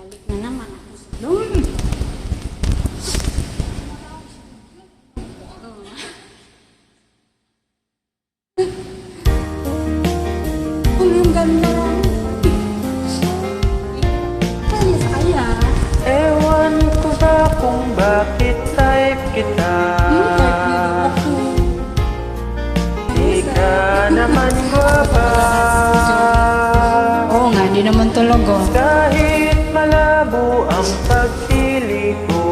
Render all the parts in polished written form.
Balik na naman ako sa doon. Ang ganda. Saya. Ewan ko ba kung bakit type kita. Di ka naman gwapa. Oo nga, di naman talaga. Kahit malabo ang pagpili ko,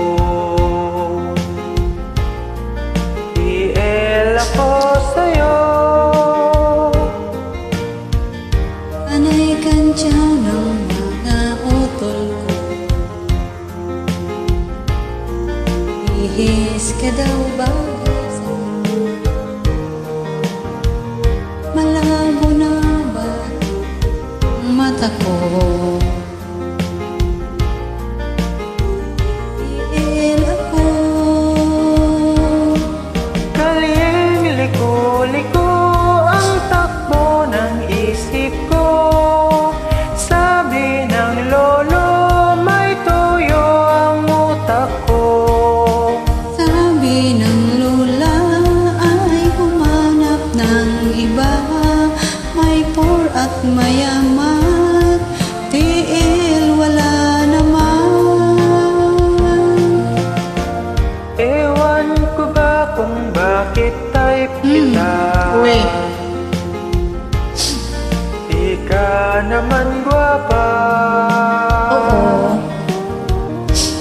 DL ako sa'yo. Anay kantya ng mga utol ko. Ihis ka daw ba? Malabo na ba ang mata ko? Ihil ako. Kalyeng liko-liko ang takbo ng isip ko. Sabi ng lolo, may tuyo ang utak ko. Sabi ng lola ay humanap ng iba. May poor at mayaman, tiil wala naman. Ewan ko ba kung bakit type kita. Uy. Di ka naman gwapa. Oo.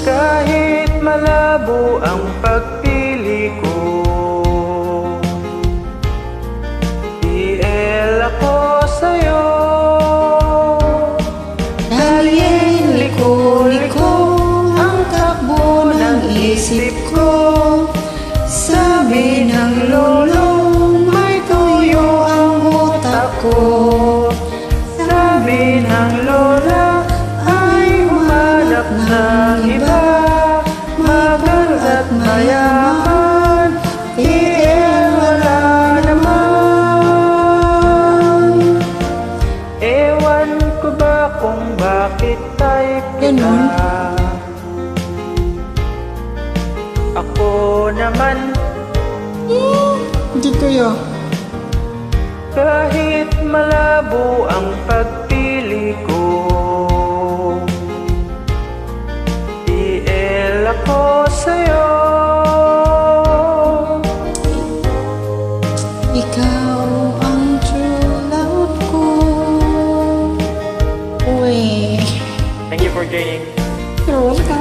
Kahit malabo ang pagpili ko, DL ako sa'yo. Dahil liko-liko ang takbo ng isip ko. Sabi ng lolo, may tuyo ang utak ko. Sabi ng lola, ay humanap ng iba. Magal at mayaman, DL wala naman. Ewan ko ba kung bakit type kita. Ganun? Ako naman, Hindi kaya. kahit malabo ang pagpili ko, DL ako sa'yo. Ikaw ang true love ko. Uy. Thank you for joining. You're welcome.